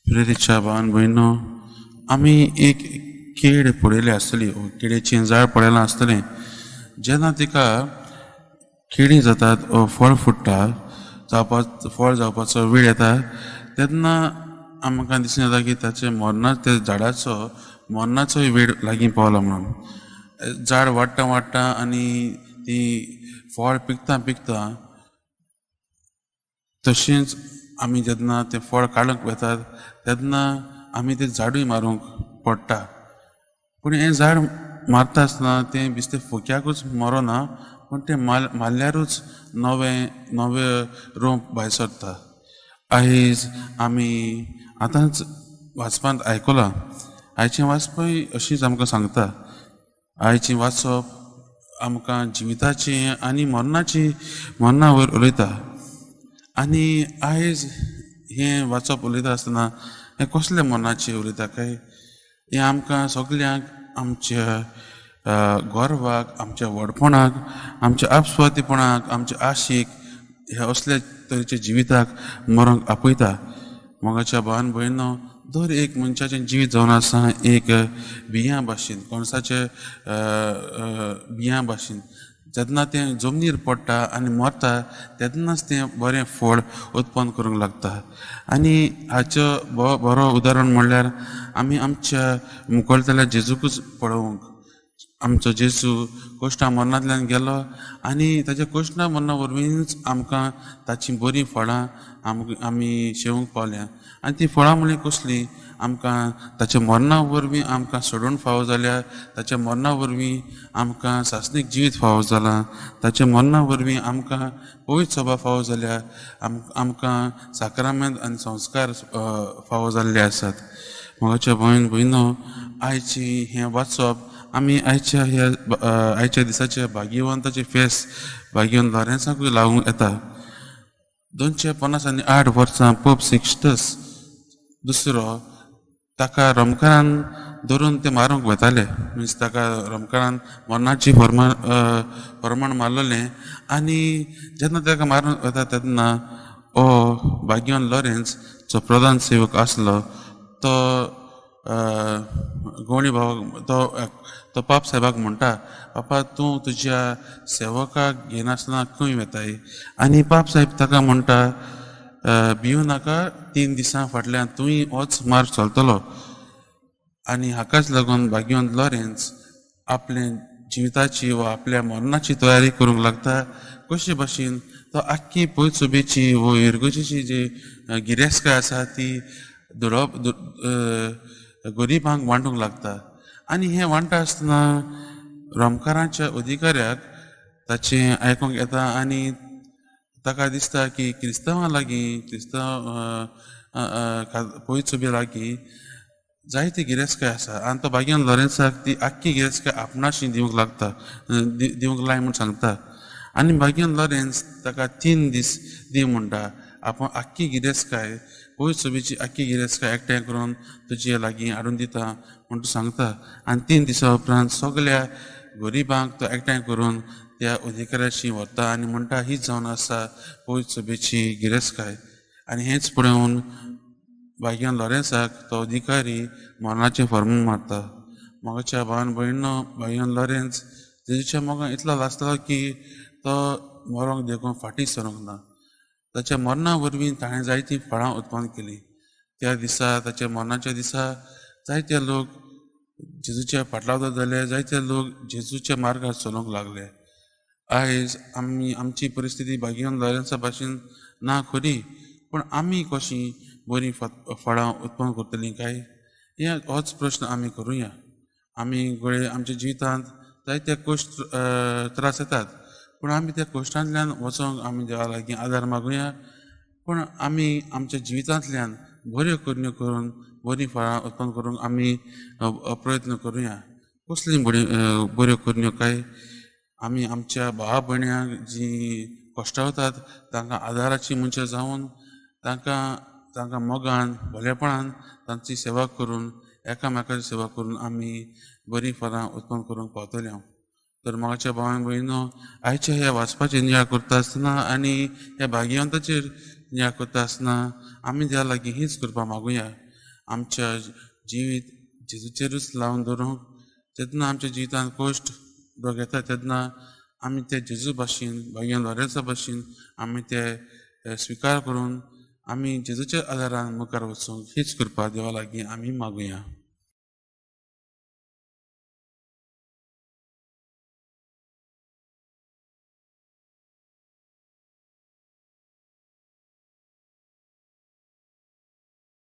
प्रेरीच्या भावान भयणो, आमी एक केड पळयली आसतली, केळेचें झाड पळयलां आसतलें. जेन्ना तिका केळीं जातात वा फळ फुट्टा फळ जावपाचो वेळ येता, तेन्ना आमकां दिसून येता की त्या झाडाचो मरणाचोय वेळ लागीं पावला म्हणून. झाड वाडटा वाडटा आनी ती फळ पिकता तशेंच आमी जेन्ना तें फळ काडूंक वेतात तेन्ना आमी तें झाडूय मारूंक पडटा. पूण हें झाड मारता आसतना तें बिश्टें फोक्याकूच मरोना, पूण तें मारल्यारूच नवें रोंप भायर सरता. आयज आमी आतांच वाचपांत आयकलां, आयचें वाचपूय अशीच आमकां सांगता. आयचें वाचप आमकां जिविताची आनी मरणा वयर उलयता. आनी आयज हें वाचप उलयता आसतना हें कसल्या मरणाचें उलयता काय, हें आमकां सगल्यांक आमच्या गोरवाक, आमच्या व्हडपणाक, आमच्या आपसुवातेपणाक, आमच्या आशेक, ह्या असल्या तरेच्या जिविताक मरूंक आपयता. मोगाच्या भावान भयणो, दर एक मनशाचें जिवीत जावन आसा एक बियां भाशेन, कणसाच्या बियां भाशेन. जेन्ना तें जमनीर पडटा आनी मरता तेन्नाच तें बरें फळ उत्पन्न करूंक लागता. आनी हाचो बरो उदाहरण म्हणल्यार आमी आमच्या मुखारतल्या जेजूकूच पळोवंक. आमचो जेजू कोश्टां मरणांतल्यान गेलो आनी ताच्या कोश्टां मरणा वरवींच आमकां ताचीं बरीं फळां आमी शेवंक पावल्या. आनी तीं फळां म्हणल्यार कसलीं, आमकां ताच्या मरणा वरवीं आमकां सोडून फावो जाल्या, ताच्या मरणा वरवीं आमकां सासणीक जिवीत फावो जालां, ताच्या मरणा वरवीं आमकां पवित्र सभा फावो जाल्या, आमकां साक्रामेंत आनी संस्कार फावो जाल्ले आसात. मोगाच्या भावान भयणो, आयची हें वाचप आमी आयच्या दिसाच्या भाग्यवंताचे फेस्त भाग्यवंत लॉरेन्साकूय लागूंक येता. 258 वर्सां पोप सिक्स्टस दुसरो ताका रोमकारान धरून ते मारूंक वताले. मिन्स ताका रोमकारान मरणाची फर्माण मारलेलें. आनी जेन्ना ताका मारूंक वता तेन्ना हो भाग्यवंत लॉरेन्स जो प्रधान सेवक आसलो, तो गवळी भावाक तो पाप साहेबाक म्हणटा, बापा तूं तुज्या सेवकाक घेनासतना खंय वेताय. आनी पाप साहेब ताका म्हणटा, भिवू नाका, 3 दिसां फाटल्यान तुंय होच मार्ग चलतलो. आनी हाकाच लागून भाग्यवंत लॉरेन्स आपले जिविताची वा आपल्या मरणाची तयारी करूंक लागता. कशे भाशेन तो आख्खी पयत सुबेची वो इर्गुजेची जी गिरेस्तकाय आसा ती गरिबांक वांटूंक लागता. आनी हें वांटा आसतना रोमकाराच्या अधिकाऱ्याक ताचें आयकूंक येता आनी ताका दिसता की क्रिस्तांवां लागीं, पयत सुबे लागीं जायती गिरेस्तकाय आसा. आनी तो भाग्यवंत लॉरेन्साक ती आख्खी गिरेस्तकाय आपणाशी दिवंक लाय म्हूण सांगता. आनी भाग्यवंत लॉरेन्स ताका 3 दीस दी म्हणटा. आपूण आख्खी गिरेस्तकाय, पयत सुबेची आख्खी गिरेस्तकाय एकठांय करून तुजे लागीं हाडून दिता म्हूण तूं सांगता. आनी 3 दिसां उपरांत सगल्या गरिबांक तो एकठांय करून त्या अधिकाऱ्याची व्हरता आनी म्हणटा, हीच जावन आसा पयत सुबेची गिरेस्तकाय. आनी हेंच पळोवन भाग्यवंत लॉरेन्साक तो अधिकारी मरणाचें फर्माण मारता. मोगाच्या भावान भयणो, भाग्यवंत लॉरेन्स जेजूच्या मोगान इतलो लासतालो की तो मरोंक देखून फाटीं सरूंक ना. ताच्या मरणा वरवीं ताणें जायतीं फळां उत्पन्न केलीं. त्या दिसा, ताच्या मरणाच्या दिसा जायते लोक जेजूच्या फाटलावदार जाले, जायते लोक जेजूच्या मार्गार चलूंक लागले. आयज आमची परिस्थिती भाग्यवंत लॉरेन्सा भाशेन ना खरी, पूण आमी कशीं बरीं फळां उत्पन्न करतलीं काय, होच प्रश्न आमी करुया. आमी गळे आमच्या जिवितांत जायते कोश्ट त्रास येतात, पूण आमी त्या कोश्टांतल्यान वचोंक आमी देवा लागीं आदार मागुया. पूण आमी आमच्या जिवितांतल्यान बऱ्यो करण्यो करून बरीं फळां उत्पन्न करूंक आमी प्रयत्न करुया. कसलीं बऱ्यो करण्यो काय, आमी आमच्या भावा भयण्यांक जीं कोश्टावतात तांकां आदाराची मनशां जावन तांकां मोगान भलेपणान तांची सेवा करून, एकामेकाची सेवा करून आमी बरीं फळां उत्पन्न करूंक पावतले. तर मोगाच्या भावान भयणो, आयच्या ह्या वाचपाचेर नियाळ करता आसतना आनी ह्या भाग्यवंताचेर नियाळ करता आसतना आमी देवा लागीं हीच करपा मागुया आमच्या जिवीत जेजूचेरूच लावन दवरूंक जेन्ना आमच्या जिवितांत कोश्ट लोक येता तेन्ना आमी ते जेजू भाशेन भाग्यान लोरेन्सा भाशेन आमी ते स्विकार करून आमी जेजूच्या आदारान मुखार वचूंक हीच कृपा देवा लागीं आमी मागुया.